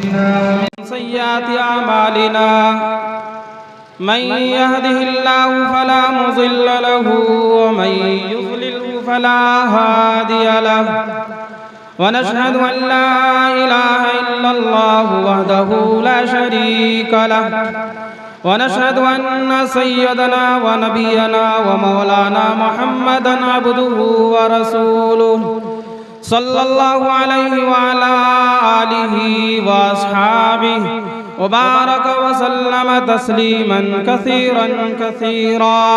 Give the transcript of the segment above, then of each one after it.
ومن سيئات أعمالنا من يهده الله فلا مضل له ومن يضلله فلا هادي له ونشهد أن لا إله إلا الله وحده لا شريك له ونشهد أن سيدنا ونبينا ومولانا محمدا عبده ورسوله صلى الله عليه وعلى آله وأصحابه وبارك وسلم تسليما كثيرا كثيرا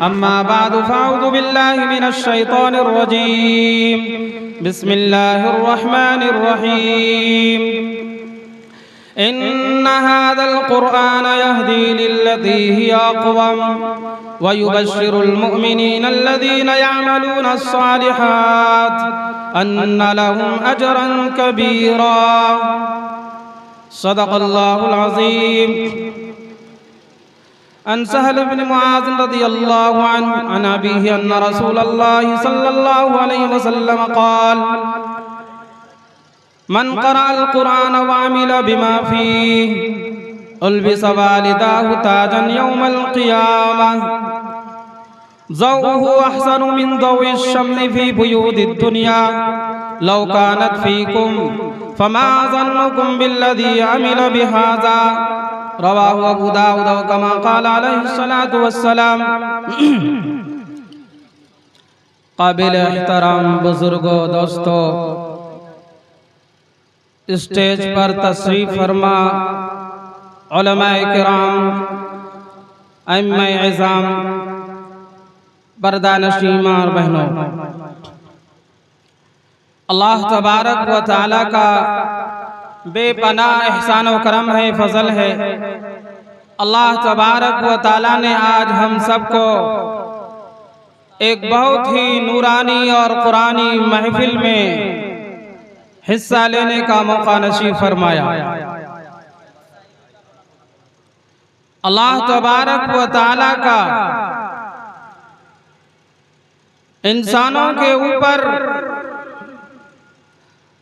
أما بعد فأعوذ بالله من الشيطان الرجيم بسم الله الرحمن الرحيم إن هذا القرآن يهدي للتي هي أقوم ويبشر المؤمنين الذين يعملون الصالحات أن لهم أجرا كبيرا صدق الله العظيم عن سهل بن معاذ رضي الله عنه عن أبيه أن رسول الله صلى الله عليه وسلم قال من قرأ القرآن وعمل بما فيه ألبس والداه تاجا يوم القيامة ضوءه أحسن من ضوء الشمس في بيوت الدنيا لو كانت فيكم فما ظنكم بالذي عمل بهذا رواه ابو داود وكما قال عليه الصلاة والسلام قابل احترام بزرگوں دوستو اسٹیج پر تشریف فرما علماء کرام ائمہ اعظام بردانشین اور بہنوں، اللہ تبارک و تعالی کا بے پناہ احسان و کرم ہے، فضل ہے۔ اللہ تبارک و تعالی نے آج ہم سب کو ایک بہت ہی نورانی اور قرآنی محفل میں حصہ لینے کا موقع نصیب فرمایا۔ اللہ تبارک و تعالی کا انسانوں کے اوپر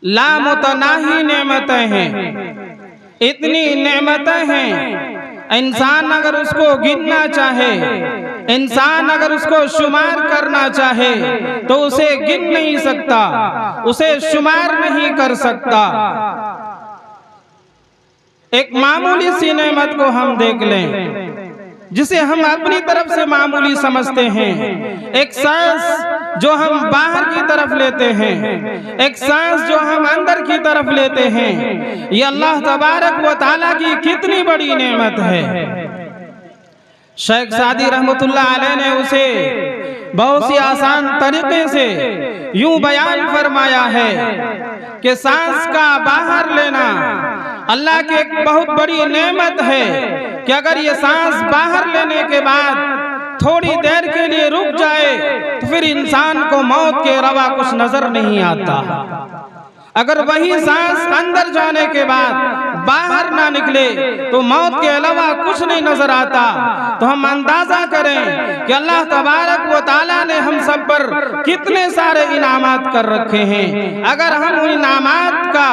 لامتناہی نعمتیں ہیں، اتنی نعمتیں ہیں، انسان اگر اس کو گننا چاہے، انسان اگر اس کو شمار کرنا چاہے تو اسے گن نہیں سکتا، اسے شمار نہیں کر سکتا۔ ایک معمولی سی نعمت کو ہم دیکھ لیں جسے ہم اپنی طرف سے معمولی سمجھتے ہیں، ایک سانس جو ہم باہر کی طرف لیتے ہیں، ایک سانس جو ہم اندر کی طرف لیتے ہیں، یہ اللہ تبارک و تعالیٰ کی کتنی بڑی نعمت ہے۔ شیخ سعدی رحمت اللہ علیہ نے اسے بہت سی آسان طریقے سے یوں بیان فرمایا ہے کہ سانس کا باہر لینا اللہ کی ایک بہت بڑی نعمت ہے کہ اگر یہ سانس باہر لینے کے بعد تھوڑی دیر کے لیے رک جائے تو پھر انسان کو موت کے علاوہ کچھ نظر نہیں آتا۔ اگر وہی سانس اندر جانے کے بعد باہر نہ نکلے تو موت کے علاوہ کچھ نہیں نظر آتا۔ تو ہم اندازہ کریں کہ اللہ تبارک و تعالیٰ نے ہم سب پر کتنے سارے انعامات کر رکھے ہیں۔ اگر ہم ان انعامات کا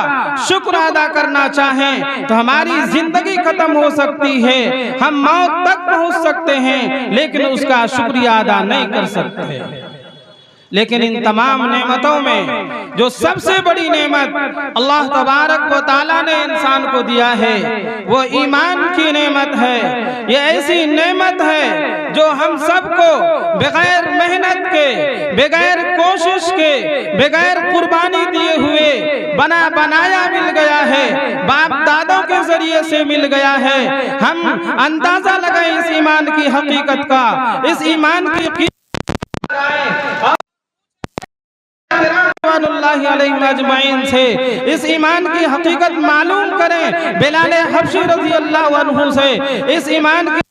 شکر ادا کرنا چاہیں تو ہماری زندگی ختم ہو سکتی ہے، ہم موت تک پہنچ سکتے ہیں لیکن اس کا شکریہ ادا نہیں کر سکتے۔ لیکن ان تمام نعمتوں میں جو سب سے بڑی نعمت اللہ تبارک و تعالیٰ نے انسان کو دیا ہے وہ ایمان کی نعمت ہے۔ یہ ایسی نعمت ہے جو ہم سب کو بغیر محنت کے، بغیر کوشش کے، بغیر قربانی دیے ہوئے بنایا مل گیا ہے، باپ دادوں کے ذریعے سے مل گیا ہے۔ ہم اندازہ لگائیں اس ایمان کی حقیقت کا، اس ایمان کی اللہ علیہ اجمعین سے اس ایمان کی حقیقت معلوم کریں، بلال حبشی رضی اللہ عنہ سے اس ایمان کی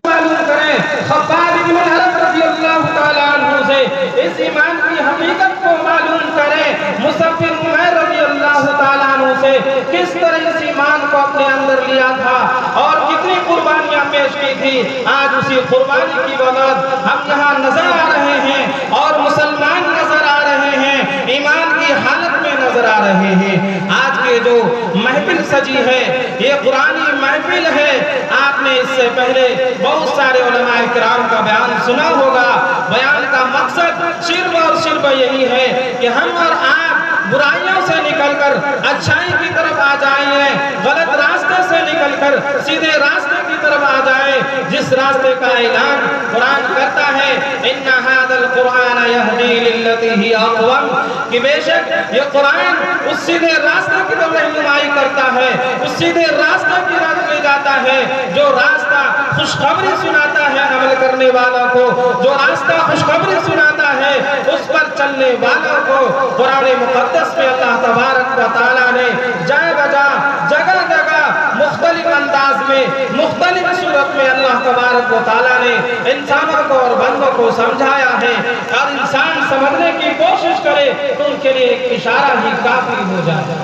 معلوم کریں، خباب بن الحارث رضی اللہ تعالیٰ عنہ سے اس ایمان کی حقیقت کو معلوم کریں، مصعب بن عمیر رضی اللہ تعالیٰ عنہ سے کس طرح اس ایمان کو اپنے اندر لیا تھا اور کتنی قربانیاں پیش کی تھی۔ آج اسی قربانی کی بدولت ہم یہاں نظر آ رہے ہیں اور مسلمان نظر آ رہے ہیں، ایمان کی حالت میں نظر نظر آ رہے ہیں۔ آج کے جو محفل سجی ہے یہ قرآنی محفل ہے۔ آپ نے اس سے پہلے بہت سارے علماء کرام کا بیان سنا ہوگا۔ بیان کا مقصد صرف اور صرف یہی ہے کہ ہم اور آپ برائیوں سے نکل کر اچھائی کی طرف آ جائیں، غلط راستے سے نکل کر سیدھے راستے کی طرف آ جائیں، جس راستے کا اعلان قرآن کرتا ہے ان ھذا القرآن یہدی للتی ہی اقوم، کہ بے شک یہ قرآن اس سیدھے راستے کی طرف رہنمائی کرتا ہے، اس سیدھے راستے کی طرف لے جاتا ہے، جو راستہ خوشخبری سناتا ہے عمل کرنے والوں کو، جو راستہ خوشخبری سناتا ہے اس پر چلنے والوں کو۔ قرآن مقدس میں اللہ تبارک و تعالیٰ نے جائے بجا جگہ جگہ مختلف انداز میں مختلف صورت میں اللہ تبارک و تعالیٰ نے انسانوں کو اور بندوں کو سمجھایا ہے، اور انسان سمجھنے کی کوشش کرے تو ان کے لیے ایک اشارہ ہی کافی ہو جائے۔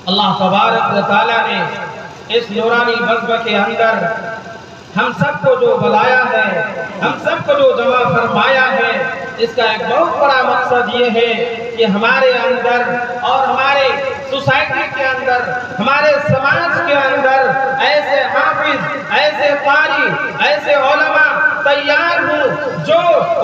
اللہ تبارک و تعالیٰ نے اس نورانی مذہب کے اندر ہم سب کو جو بلایا ہے، ہم سب کو جو جمع فرمایا ہے، اس کا ایک بہت بڑا مقصد یہ ہے کہ ہمارے اندر اور ہمارے سوسائٹی کے اندر، ہمارے سماج کے اندر ایسے حافظ، ایسے قاری، ایسے علماء تیار ہوں جو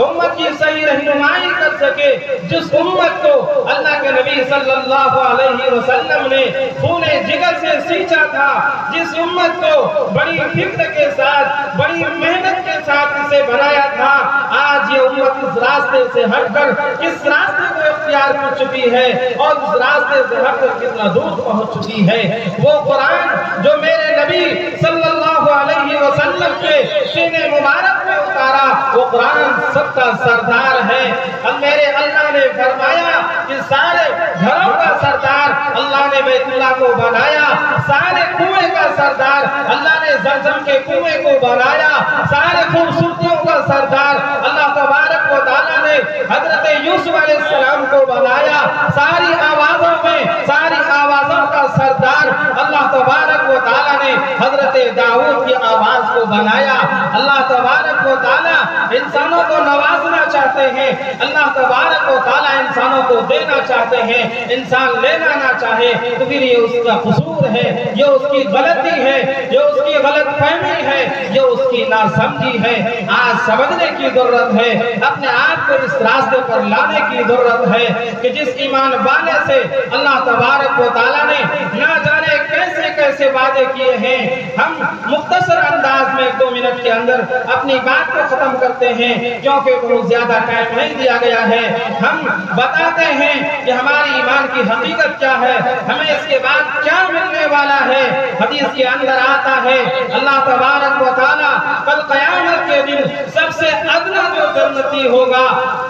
امت کی صحیح رہنمائی کر سکے، جس امت کو اللہ کے نبی صلی اللہ علیہ وسلم نے خون جگر سے سینچا تھا، جس امت کو بڑی فکر کے ساتھ، بڑی محنت کے ساتھ اسے بنایا تھا، آج یہ امت اس راستے سے ہٹ کر کس راستے کو اختیار کر چکی ہے، اور اس راستے سے ہٹ کر کتنا دور پہنچ چکی ہے۔ وہ قرآن جو میرے نبی صلی اللہ علیہ وسلم کے سینے مبارک میں اتارا، وہ قرآن سب کا سردار ہے۔ اور میرے اللہ نے فرمایا کہ سارے گھروں کا سردار اللہ نے بیت اللہ کو بنایا، سارے کنویں کا سردار اللہ نے زمزم کے کنویں کو بنایا، سارے خوبصورتیوں کا سردار اللہ تبارک و تعالیٰ نے حضرت یوسف علیہ السلام کو بنایا، ساری آوازوں میں ساری آوازوں کا سردار اللہ تبارک و تعالیٰ نے حضرت داؤد کی آواز کو بنایا۔ اللہ تبارک و تعالیٰ انسانوں کو نوازنا چاہتے ہیں، اللہ تبارک و تعالیٰ انسانوں کو دینا چاہتے ہیں، انسان لینا نہ چاہے تو پھر یہ اس کا قصور ہے، یہ اس کی غلطی ہے، یہ اس کی غلط فہمی ہے، یہ اس کی ناسمجھی ہے۔ آج سمجھنے کی ضرورت ہے، اپنے آپ کو اس راستے پر لانے کی ضرورت ہے کہ جس ایمان والے سے اللہ تبارک و تعالیٰ نے نہ جانے کیسے کیسے وعدے کیے ہیں۔ ہم مختصر انداز میں 2 منٹ کے اندر اپنی بات کو ختم کرتے ہیں کیونکہ بہت زیادہ ٹائم نہیں دیا گیا ہے۔ ہم بتاتے ہیں کہ ہماری ایمان کی حقیقت کیا ہے، ہمیں اس کے بعد کیا ملنے والا ہے۔ حدیث کے اندر آتا ہے اللہ تبارک و تعالیٰ کل قیامت کے دن سب سے ادنا جو جنتی ہوگا،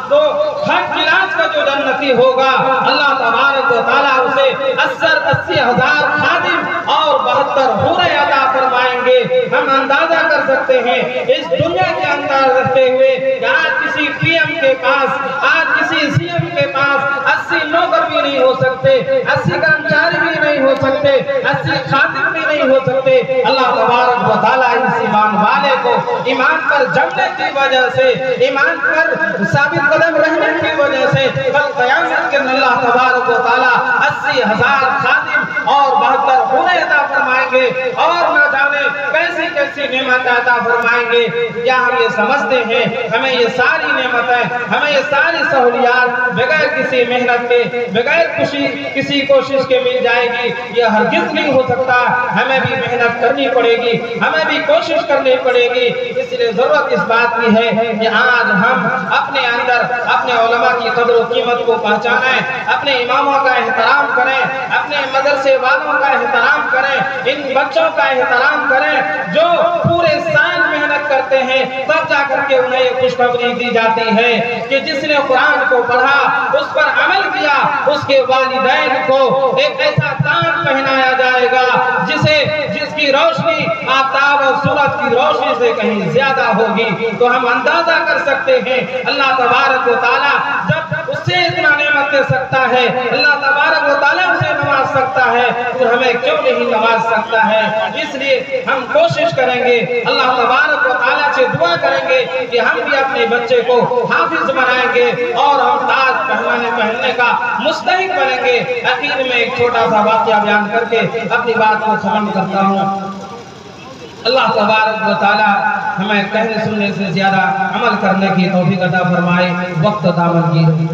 تو ہر کلاس کا جو جنتی ہوگا، اللہ تبارک و تعالیٰ اسے 80,000 خادم اور 72 حوریں عطا فرمائیں گے۔ ہم اندازہ کر سکتے ہیں اس دنیا کے اندر رہتے ہوئے کہ آج کسی پی ایم کے پاس، آج کسی سی ایم کے پاس 80 نوکر بھی نہیں ہو سکتے، 80 کرمچاری بھی نہیں ہو سکتے، 80 خادم بھی نہیں ہو سکتے۔ اللہ تبارک و تعالیٰ اس ایمان والے کو ایمان پر جمنے کی وجہ سے، ایمان پر ثابت قدم رہنے کی وجہ سے کل قیامت کے اللہ تبارک و تعالیٰ 80,000 خادم اور 72 حوریں عطا فرمائیں گے، اور نہ جانے کیسی کیسی نعمت عطا فرمائیں گے۔ کیا ہم یہ سمجھتے ہیں ہمیں یہ ساری نعمتیں، ہمیں یہ ساری سہولیات بغیر کسی محنت کے، بغیر کسی کوشش کے مل جائے گی؟ یہ ہرگز نہیں ہو سکتا۔ ہمیں بھی محنت کرنی پڑے گی، ہمیں بھی کوشش کرنی پڑے گی۔ اس لیے ضرورت اس بات کی ہے کہ آج ہم اپنے اندر اپنے علماء کی قدر و قیمت کو پہچانیں، اپنے اماموں کا احترام کریں، اپنے مدرسے والوں کا احترام کریں، ان بچوں کا احترام کریں جو پورے سال محنت کرتے ہیں، تب جا کر کے انہیں یہ خوشخبری دی جاتی ہے کہ جس نے قرآن کو پڑھا، اس پر عمل کیا، اس کے والدین کو ایک ایسا تاج پہنایا جائے گا جس کی روشنی آفتاب اور سورج کی روشنی سے کہیں زیادہ ہوگی۔ تو ہم اندازہ کر سکتے ہیں اللہ تبارک و تعالیٰ جب اس سے اتنا نعمت دے سکتا ہے، اللہ تبارک و تعالیٰ اسے نواز سکتا ہے تو ہمیں کیوں نہیں نواز سکتا ہے. اس لیے ہم کوشش کریں گے, اللہ تبارک و تعالیٰ سے دعا کریں گے کہ ہم بھی اپنے بچے کو حافظ بنائیں گے اور ہم تاج پہننے کا مستحق بنیں گے. آخر میں ایک چھوٹا سا واقعہ بیان کر کے اپنی بات کو ختم کرتا ہوں. اللہ تبارک و تعالیٰ ہمیں کہنے سننے سے زیادہ عمل کرنے کی توفیق عطا فرمائے. وقت دامن کی